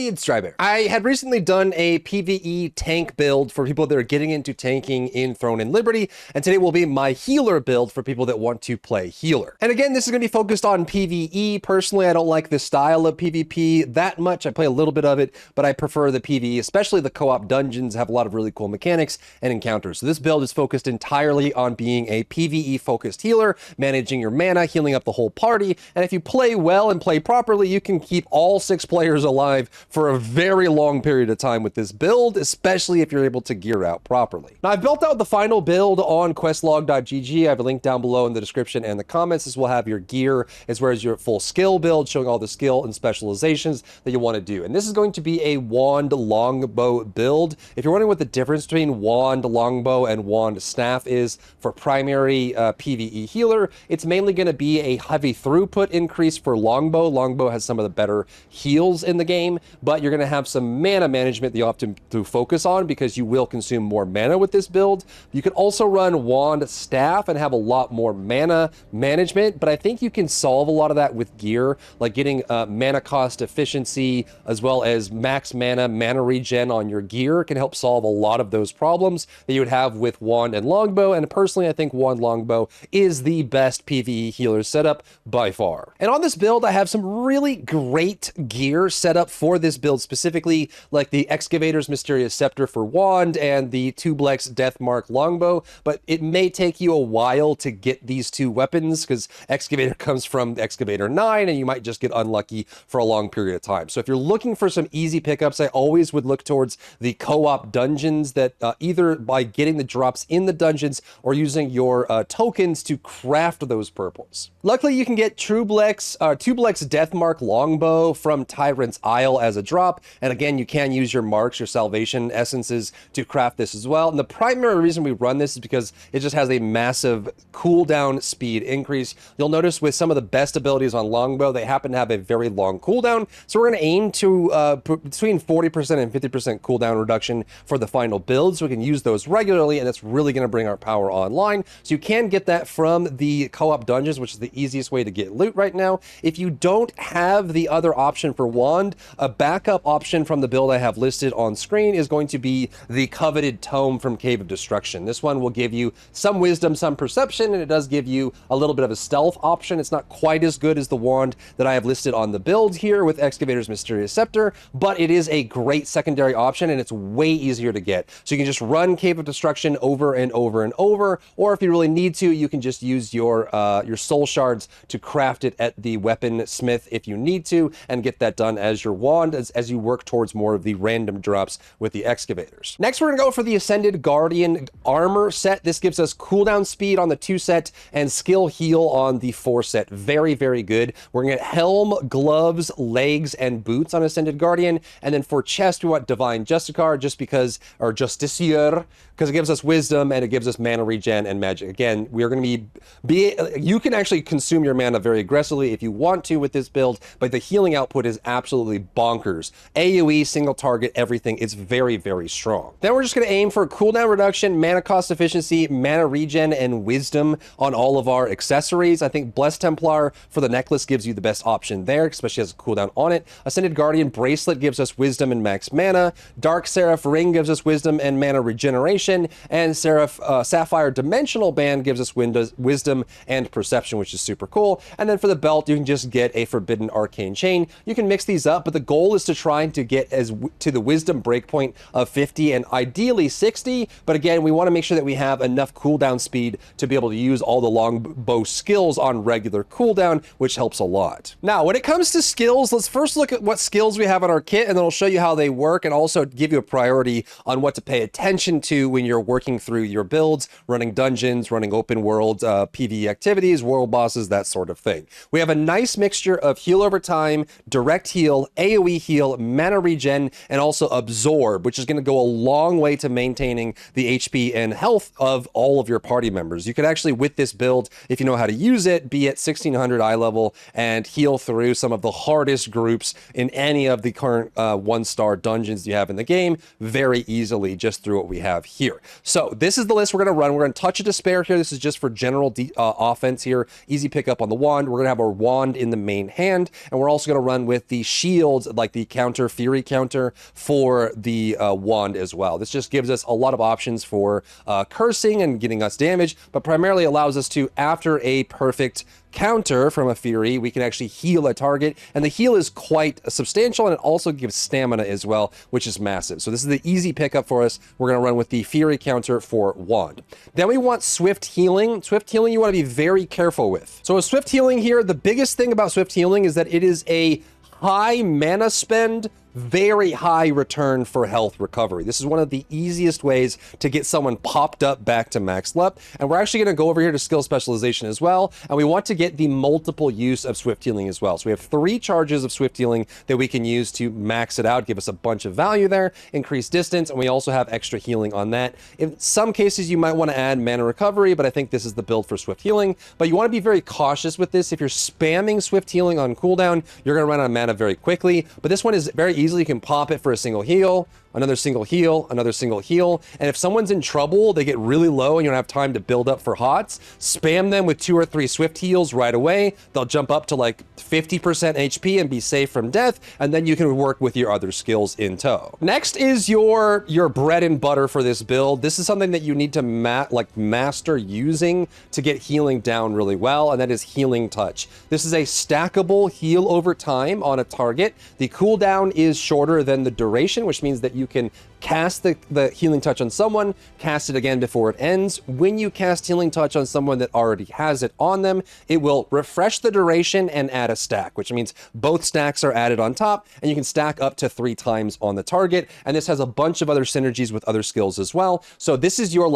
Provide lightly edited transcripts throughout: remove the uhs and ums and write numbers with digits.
it's Drybear. I had recently done a PVE tank build for people that are getting into tanking in Throne and Liberty, and today will be my healer build for people that want to play healer. And again, this is going to be focused on PVE. Personally, I don't like the style of PvP that much. I play a little bit of it, but I prefer the PVE, especially the co-op dungeons have a lot of really cool mechanics and encounters. So this build is focused entirely on being a PVE focused healer, managing your mana, healing up the whole party, and if you play well and play properly, you can keep all 6 players alive for a very long period of time with this build, especially if you're able to gear out properly. Now, I've built out the final build on questlog.gg. I have a link down below in the description and the comments. This will have your gear as well as your full skill build, showing all the skill and specializations that you want to do. And this is going to be a wand longbow build. If you're wondering what the difference between wand longbow and wand staff is for primary PvE healer, it's mainly going to be a heavy throughput increase for longbow. Longbow has some of the better heals in the game, but you're going to have some mana management that you have to focus on because you will consume more mana with this build. You can also run wand staff and have a lot more mana management, but I think you can solve a lot of that with gear, like getting mana cost efficiency as well as max mana regen on your gear can help solve a lot of those problems that you would have with wand and longbow. And personally, I think wand longbow is the best PvE healer setup by far. And on this build, I have some really great gear set up for this build specifically, like the Excavator's Mysterious Scepter for wand and the Tublex Deathmark longbow, but it may take you a while to get these two weapons because Excavator comes from the Excavator 9 and you might just get unlucky for a long period of time. So if you're looking for some easy pickups, I always would look towards the co-op dungeons that either by getting the drops in the dungeons or using your tokens to craft those purples. Luckily, you can get Tublex Deathmark longbow from Tyrant's Isle as a drop, and again, you can use your marks, your salvation essences to craft this as well. And the primary reason we run this is because it just has a massive cooldown speed increase. You'll notice with some of the best abilities on longbow, they happen to have a very long cooldown, so we're going to aim to between 40% and 50% cooldown reduction for the final build, so we can use those regularly, and that's really going to bring our power online. So you can get that from the co-op dungeons, which is the easiest way to get loot right now. If you don't have the other option for wand, a backup option from the build I have listed on screen is going to be the coveted tome from Cave of Destruction. This one will give you some wisdom, some perception, and it does give you a little bit of a stealth option. It's not quite as good as the wand that I have listed on the build here with Excavator's Mysterious Scepter, but it is a great secondary option and it's way easier to get. So you can just run Cave of Destruction over and over and over, or if you really need to, you can just use your soul shards to craft it at the weapon smith if you need to, and get that done as your wand as you work towards more of the random drops with the excavators. Next, we're gonna go for the Ascended Guardian armor set. This gives us cooldown speed on the 2 set and skill heal on the 4 set. Very, very good. We're gonna get helm, gloves, legs, and boots on Ascended Guardian. And then for chest, we want Divine Justicar just because, or Justiciar, because it gives us wisdom and it gives us mana regen and magic. Again, we are going to you can actually consume your mana very aggressively if you want to with this build, but the healing output is absolutely bonkers. AoE, single target, everything. It's very, very strong. Then we're just going to aim for cooldown reduction, mana cost efficiency, mana regen, and wisdom on all of our accessories. I think Blessed Templar for the necklace gives you the best option there, especially has a cooldown on it. Ascended Guardian bracelet gives us wisdom and max mana. Dark Seraph ring gives us wisdom and mana regeneration. And Sapphire Dimensional Band gives us wisdom and perception, which is super cool. And then for the belt, you can just get a Forbidden Arcane Chain. You can mix these up, but the goal is to try to get to the wisdom breakpoint of 50 and ideally 60. But again, we want to make sure that we have enough cooldown speed to be able to use all the longbow skills on regular cooldown, which helps a lot. Now, when it comes to skills, let's first look at what skills we have on our kit, and then I'll show you how they work and also give you a priority on what to pay attention to when you're working through your builds, running dungeons, running open world PvE activities, world bosses, that sort of thing. We have a nice mixture of heal over time, direct heal, AoE heal, mana regen, and also absorb, which is going to go a long way to maintaining the HP and health of all of your party members. You could actually, with this build, if you know how to use it, be at 1600 eye level and heal through some of the hardest groups in any of the current 1-star dungeons you have in the game very easily just through what we have here. So this is the list we're going to run. We're going to touch a despair here. This is just for general offense here. Easy pickup on the wand. We're going to have our wand in the main hand, and we're also going to run with the shields like the the counter, Fury counter for the wand as well. This just gives us a lot of options for cursing and getting us damage, but primarily allows us to, after a perfect counter from a Fury, we can actually heal a target, and the heal is quite substantial, and it also gives stamina as well, which is massive. So this is the easy pickup for us. We're going to run with the Fury counter for wand. Then we want swift healing. Swift healing you want to be very careful with. So with swift healing here, the biggest thing about swift healing is that it is a high mana spend, very high return for health recovery. This is one of the easiest ways to get someone popped up back to max lep. And we're actually going to go over here to skill specialization as well. And we want to get the multiple use of swift healing as well. So we have 3 charges of swift healing that we can use to max it out, give us a bunch of value there, increase distance, and we also have extra healing on that. In some cases, you might want to add mana recovery, but I think this is the build for swift healing. But you want to be very cautious with this. If you're spamming swift healing on cooldown, you're going to run out of mana very quickly. But this one is very easy. You can pop it for a single heal, another single heal, another single heal. And if someone's in trouble, they get really low and you don't have time to build up for hots, spam them with 2 or 3 swift heals right away. They'll jump up to like 50% HP and be safe from death. And then you can work with your other skills in tow. Next is your bread and butter for this build. This is something that you need to master using to get healing down really well. And that is healing touch. This is a stackable heal over time on a target. The cooldown is shorter than the duration, which means that you can cast the healing touch on someone, cast it again before it ends. When you cast healing touch on someone that already has it on them, it will refresh the duration and add a stack, which means both stacks are added on top, and you can stack up to 3 times on the target. And this has a bunch of other synergies with other skills as well. So this is your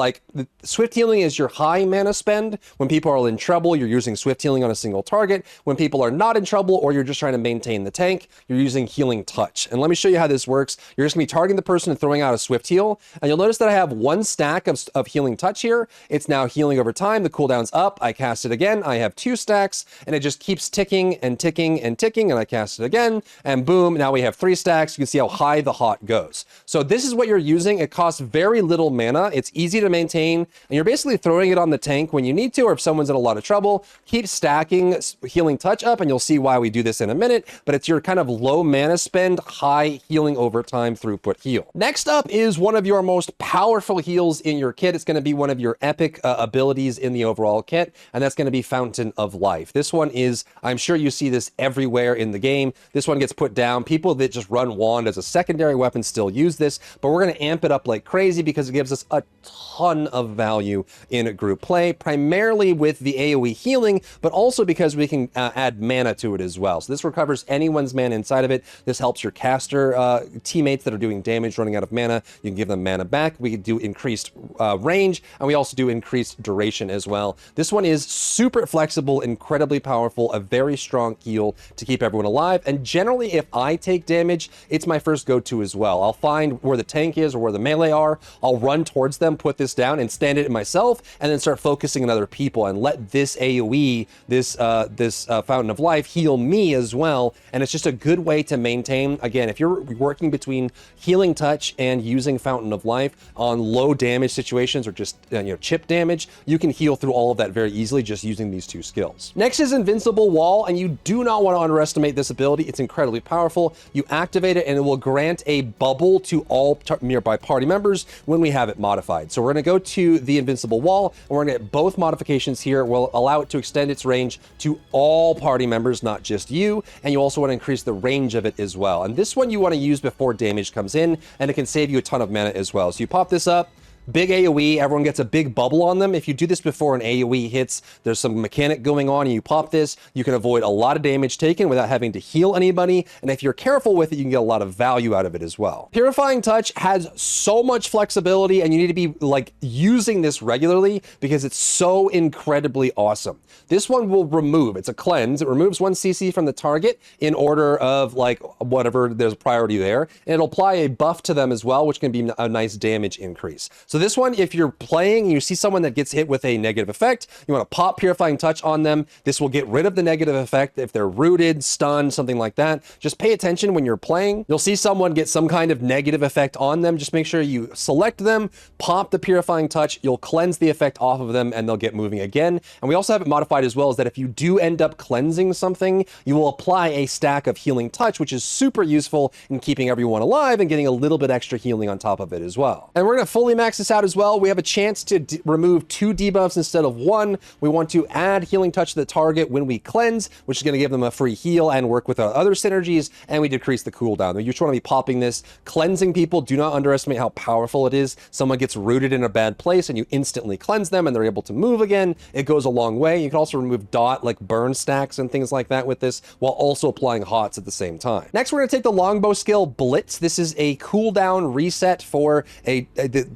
swift healing is your high mana spend. When people are in trouble, you're using swift healing on a single target. When people are not in trouble or you're just trying to maintain the tank, you're using healing touch. And let me show you how this works. You're just gonna be targeting the person and throwing out a swift heal, and you'll notice that I have 1 stack of healing touch here. It's now healing over time. The cooldown's up. I cast it again. I have 2 stacks, and it just keeps ticking and ticking and ticking, and I cast it again, and boom, now we have 3 stacks. You can see how high the hot goes. So this is what you're using. It costs very little mana. It's easy to maintain, and you're basically throwing it on the tank when you need to, or if someone's in a lot of trouble. Keep stacking healing touch up, and you'll see why we do this in a minute, but it's your kind of low mana spend, high healing over time throughput heal. Next up is one of your most powerful heals in your kit. It's going to be one of your epic abilities in the overall kit, and that's going to be Fountain of Life. This one is, I'm sure you see this everywhere in the game. This one gets put down. People that just run wand as a secondary weapon still use this, but we're going to amp it up like crazy because it gives us a ton of value in group play, primarily with the AoE healing, but also because we can add mana to it as well. So this recovers anyone's mana inside of it. This helps your caster teammates that are doing damage running out of mana. You can give them mana back. We do increased range, and we also do increased duration as well. This one is super flexible, incredibly powerful, a very strong heal to keep everyone alive. And generally, if I take damage, it's my first go-to as well. I'll find where the tank is or where the melee are. I'll run towards them, put this down, and stand it myself, and then start focusing on other people and let this AoE, this Fountain of Life, heal me as well. And it's just a good way to maintain. Again, if you're working between healing touch and using Fountain of Life on low damage situations or just chip damage, you can heal through all of that very easily just using these 2 skills. Next is Invincible Wall, and you do not want to underestimate this ability. It's incredibly powerful. You activate it and it will grant a bubble to all nearby party members when we have it modified. So we're going to go to the Invincible Wall, and we're going to get both modifications here. We'll allow it to extend its range to all party members, not just you, and you also want to increase the range of it as well. And this one you want to use before damage comes in, and it can save you a ton of mana as well. So you pop this up, big AoE, everyone gets a big bubble on them. If you do this before an AoE hits, there's some mechanic going on and you pop this, you can avoid a lot of damage taken without having to heal anybody. And if you're careful with it, you can get a lot of value out of it as well. Purifying Touch has so much flexibility, and you need to be using this regularly because it's so incredibly awesome. This one will remove, it's a cleanse. It removes 1 CC from the target in order of whatever, there's a priority there. And it'll apply a buff to them as well, which can be a nice damage increase. So this one, if you're playing and you see someone that gets hit with a negative effect, you want to pop Purifying Touch on them. This will get rid of the negative effect if they're rooted, stunned, something like that. Just pay attention when you're playing. You'll see someone get some kind of negative effect on them. Just make sure you select them, pop the Purifying Touch, you'll cleanse the effect off of them, and they'll get moving again. And we also have it modified as well, is that if you do end up cleansing something, you will apply a stack of Healing Touch, which is super useful in keeping everyone alive and getting a little bit extra healing on top of it as well. And we're going to fully max this out as well. We have a chance to remove 2 debuffs instead of 1. We want to add Healing Touch to the target when we cleanse, which is going to give them a free heal and work with our other synergies, and we decrease the cooldown. You just want to be popping this. Cleansing people, do not underestimate how powerful it is. Someone gets rooted in a bad place and you instantly cleanse them and they're able to move again. It goes a long way. You can also remove dot, like burn stacks and things like that with this, while also applying hots at the same time. Next, we're going to take the longbow skill, Blitz. This is a cooldown reset for the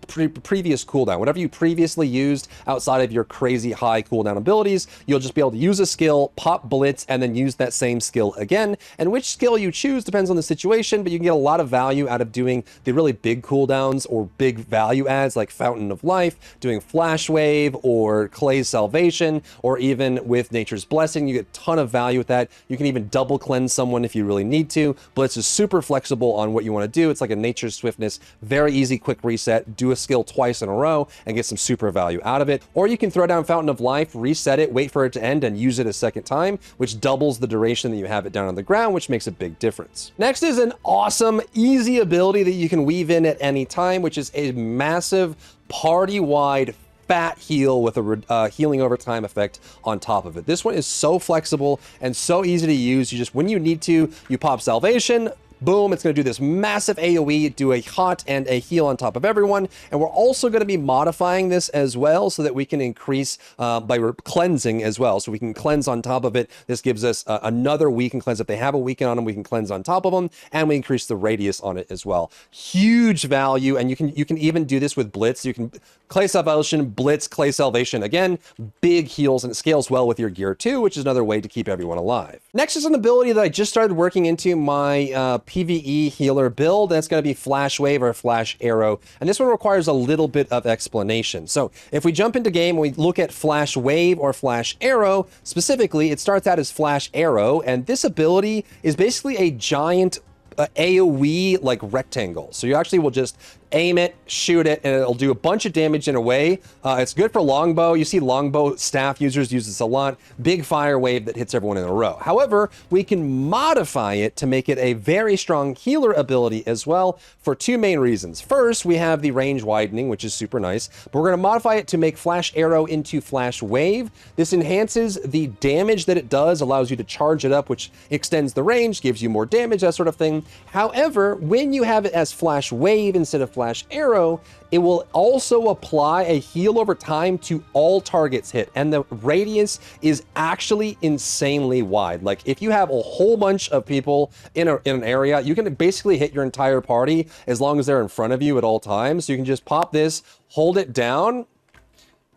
previous cooldown. Whatever you previously used outside of your crazy high cooldown abilities, you'll just be able to use a skill, pop Blitz, and then use that same skill again. And which skill you choose depends on the situation, but you can get a lot of value out of doing the really big cooldowns or big value adds like Fountain of Life, doing Flash Wave or Clay's Salvation, or even with Nature's Blessing. You get a ton of value with that. You can even double cleanse someone if you really need to. Blitz is super flexible on what you want to do. It's like a Nature's Swiftness, very easy quick reset, do a skill twice in a row and get some super value out of it. Or you can throw down Fountain of Life, reset it, wait for it to end, and use it a second time, which doubles the duration that you have it down on the ground, which makes a big difference. Next is an awesome, easy ability that you can weave in at any time, which is a massive party-wide fat heal with a healing over time effect on top of it. This one is so flexible and so easy to use. You just, when you need to, you pop Salvation, boom, it's going to do this massive AoE, do a hot and a heal on top of everyone. And we're also going to be modifying this as well so that we can increase by cleansing as well. So we can cleanse on top of it. This gives us another weaken cleanse. If they have a weaken on them, we can cleanse on top of them, and we increase the radius on it as well. Huge value, and you can even do this with Blitz. You can Clay Salvation, Blitz, Clay Salvation. Again, big heals, and it scales well with your gear too, which is another way to keep everyone alive. Next is an ability that I just started working into my PVE healer build. That's going to be Flash Wave or Flash Arrow. And this one requires a little bit of explanation. So if we jump into game and we look at Flash Wave or Flash Arrow, specifically, it starts out as Flash Arrow. And this ability is basically a giant AoE like rectangle. So you actually will just aim it, shoot it, and it'll do a bunch of damage in a way. It's good for longbow. You see longbow staff users use this a lot. Big fire wave that hits everyone in a row. However, we can modify it to make it a very strong healer ability as well for 2 main reasons. First, we have the range widening, which is super nice, but we're going to modify it to make Flash Arrow into Flash Wave. This enhances the damage that it does, allows you to charge it up, which extends the range, gives you more damage, that sort of thing. However, when you have it as Flash Wave instead of Flash Arrow, it will also apply a heal over time to all targets hit, and the radius is actually insanely wide. Like if you have a whole bunch of people in an area, you can basically hit your entire party as long as they're in front of you at all times. So you can just pop this, hold it down,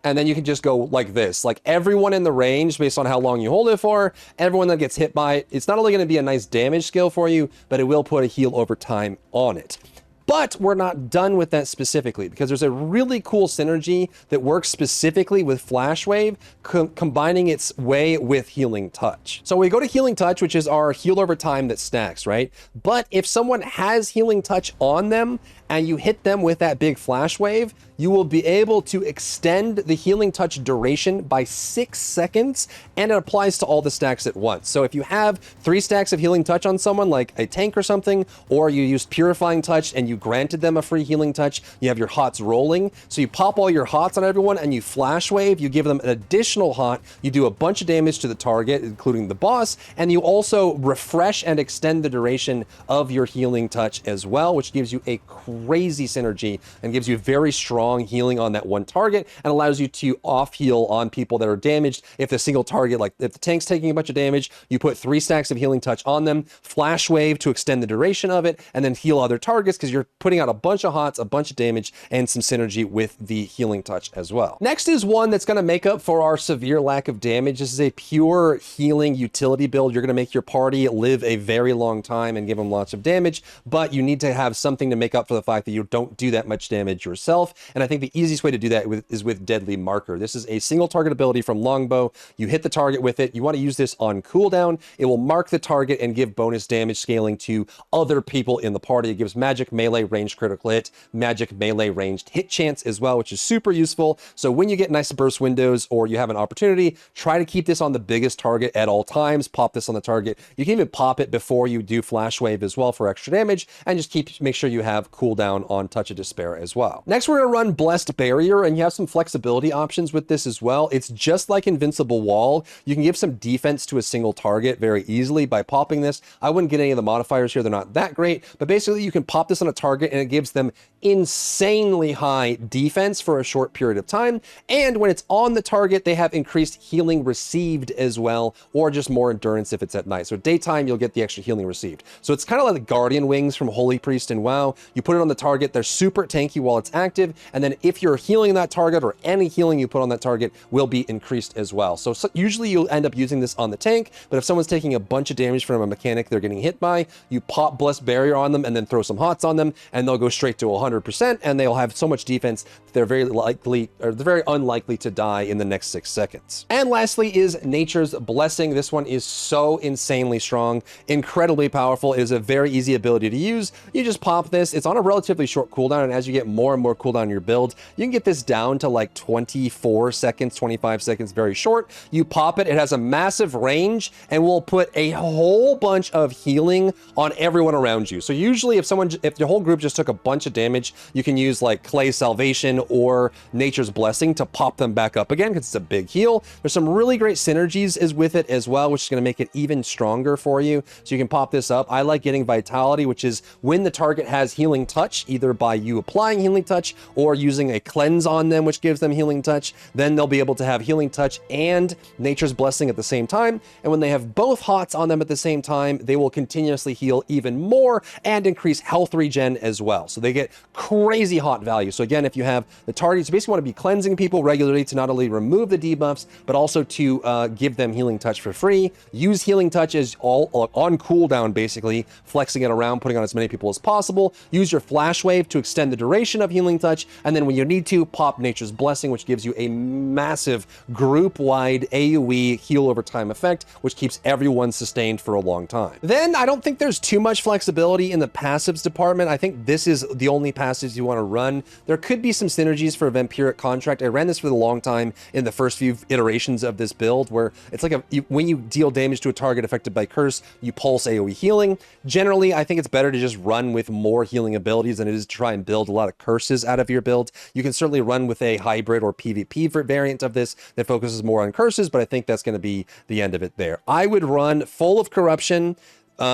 and then you can just go like this. Like everyone in the range, based on how long you hold it for, everyone that gets hit by it, it's not only going to be a nice damage skill for you, but it will put a heal over time on it. But we're not done with that specifically, because there's a really cool synergy that works specifically with Flash Wave, combining its way with Healing Touch. So we go to Healing Touch, which is our heal over time that stacks, right? But if someone has Healing Touch on them and you hit them with that big Flash Wave, you will be able to extend the Healing Touch duration by 6 seconds, and it applies to all the stacks at once. So if you have 3 stacks of Healing Touch on someone, like a tank or something, or you used Purifying Touch and you granted them a free Healing Touch, you have your hots rolling. So you pop all your hots on everyone and you Flash Wave, you give them an additional hot, you do a bunch of damage to the target, including the boss, and you also refresh and extend the duration of your Healing Touch as well, which gives you a crazy synergy and gives you very strong healing on that one target, and allows you to off heal on people that are damaged. If the single target, like if the tank's taking a bunch of damage, you put 3 stacks of Healing Touch on them, Flash Wave to extend the duration of it, and then heal other targets, because you're putting out a bunch of hots, a bunch of damage, and some synergy with the healing touch as well. Next is one that's going to make up for our severe lack of damage. This is a pure healing utility build. You're going to make your party live a very long time and give them lots of damage, but you need to have something to make up for the fact that you don't do that much damage yourself. And I think the easiest way to do that is with Deadly Marker. This is a single target ability from Longbow. You hit the target with it. You want to use this on cooldown. It will mark the target and give bonus damage scaling to other people in the party. It gives magic melee ranged critical hit, magic melee ranged hit chance as well, which is super useful. So when you get nice burst windows or you have an opportunity, try to keep this on the biggest target at all times. Pop this on the target. You can even pop it before you do Flash Wave as well for extra damage, and just make sure you have cooldown on Touch of Despair as well. Next, we're going to run Blessed Barrier, and you have some flexibility options with this as well. It's just like Invincible Wall. You can give some defense to a single target very easily by popping this. I wouldn't get any of the modifiers here. They're not that great, but basically you can pop this on a target and it gives them insanely high defense for a short period of time. And when it's on the target, they have increased healing received as well, or just more endurance if it's at night. So daytime, you'll get the extra healing received. So it's kind of like the Guardian Wings from Holy Priest and WoW. You put it on the target, they're super tanky while it's active, and then if you're healing that target or any healing you put on that target will be increased as well. So usually you'll end up using this on the tank, but if someone's taking a bunch of damage from a mechanic they're getting hit by, you pop Blessed Barrier on them and then throw some hots on them, and they'll go straight to 100%, and they'll have so much defense that they're very unlikely to die in the next 6 seconds. And lastly is Nature's Blessing. This one is so insanely strong, incredibly powerful. It is a very easy ability to use. You just pop this. It's on a relatively short cooldown, and as you get more and more cooldown in your build, you can get this down to like 24 seconds, 25 seconds, very short. You pop it. It has a massive range and will put a whole bunch of healing on everyone around you. So usually if your whole group just took a bunch of damage, you can use like Clay's Salvation or Nature's Blessing to pop them back up again because it's a big heal. There's some really great synergies with it as well, which is going to make it even stronger for you. So you can pop this up. I like getting Vitality, which is when the target has Healing Touch, either by you applying Healing Touch or using a cleanse on them, which gives them Healing Touch. Then they'll be able to have Healing Touch and Nature's Blessing at the same time. And when they have both hots on them at the same time, they will continuously heal even more and increase health regen as well. So they get crazy hot value. So again, if you have the targets, you basically want to be cleansing people regularly to not only remove the debuffs, but also to give them Healing Touch for free. Use Healing Touch as all on cooldown, basically, flexing it around, putting on as many people as possible. Use your Flash Wave to extend the duration of Healing Touch, and then when you need to, pop Nature's Blessing, which gives you a massive group-wide AoE heal over time effect, which keeps everyone sustained for a long time. Then I don't think there's too much flexibility in the passives department. I think this is the only passives you want to run. There could be some synergies for a Vampiric Contract. I ran this for a long time in the first few iterations of this build, where it's like when you deal damage to a target affected by curse, you pulse AoE healing. Generally, I think it's better to just run with more healing abilities than it is to try and build a lot of curses out of your build. You can certainly run with a hybrid or PvP variant of this that focuses more on curses, but I think that's going to be the end of it there. I would run Full of Corruption,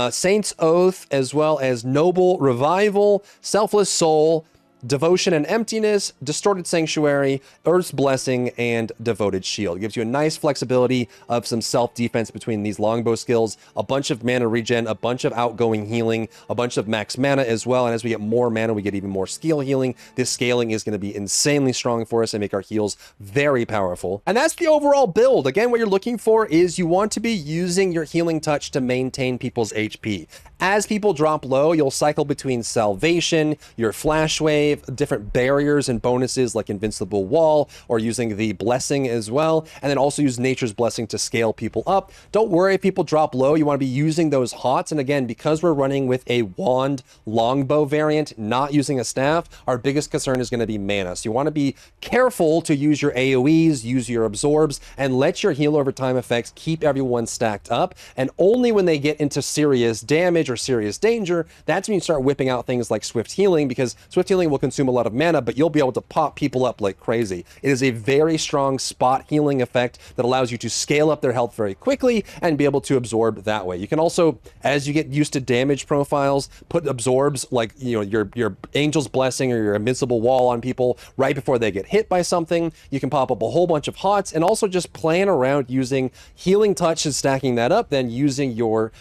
Saint's Oath, as well as Noble Revival, Selfless Soul, Devotion and Emptiness, Distorted Sanctuary, Earth's Blessing, and Devoted Shield. It gives you a nice flexibility of some self-defense between these longbow skills, a bunch of mana regen, a bunch of outgoing healing, a bunch of max mana as well, and as we get more mana, we get even more skill healing. This scaling is going to be insanely strong for us and make our heals very powerful. And that's the overall build. Again, what you're looking for is you want to be using your Healing Touch to maintain people's HP. As people drop low, you'll cycle between Salvation, your Flash Wave, different barriers and bonuses like Invincible Wall, or using the Blessing as well, and then also use Nature's Blessing to scale people up. Don't worry if people drop low, you want to be using those hots, and again, because we're running with a wand longbow variant, not using a staff, our biggest concern is going to be mana. So you want to be careful to use your AoEs, use your absorbs, and let your heal over time effects keep everyone stacked up, and only when they get into serious damage or serious danger, that's when you start whipping out things like Swift Healing, because Swift Healing will will consume a lot of mana, but you'll be able to pop people up like crazy. It is a very strong spot healing effect that allows you to scale up their health very quickly and be able to absorb that way. You can also, as you get used to damage profiles, put absorbs like, you know, your Angel's Blessing or your Invincible Wall on people right before they get hit by something. You can pop up a whole bunch of HOTS and also just playing around using Healing Touch and stacking that up, then using your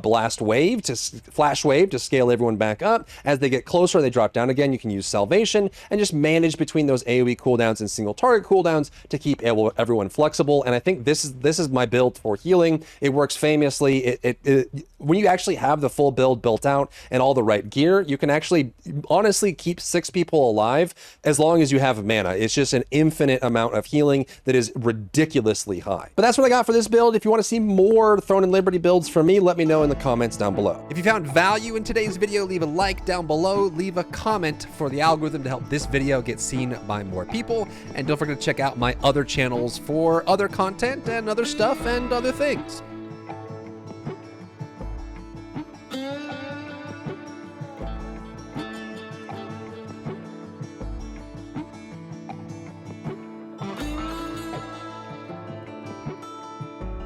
Blast Wave to Flash Wave to scale everyone back up. As they get closer, they drop down again. You can use Salvation and just manage between those AoE cooldowns and single target cooldowns to keep everyone flexible. And I think this is my build for healing. It works famously. When you actually have the full build built out and all the right gear, you can actually honestly keep 6 people alive as long as you have mana. It's just an infinite amount of healing that is ridiculously high. But that's what I got for this build. If you want to see more Throne and Liberty builds from me, let me know in the comments down below. If you found value in today's video, leave a like down below, leave a comment for the algorithm to help this video get seen by more people, and don't forget to check out my other channels for other content and other stuff and other things.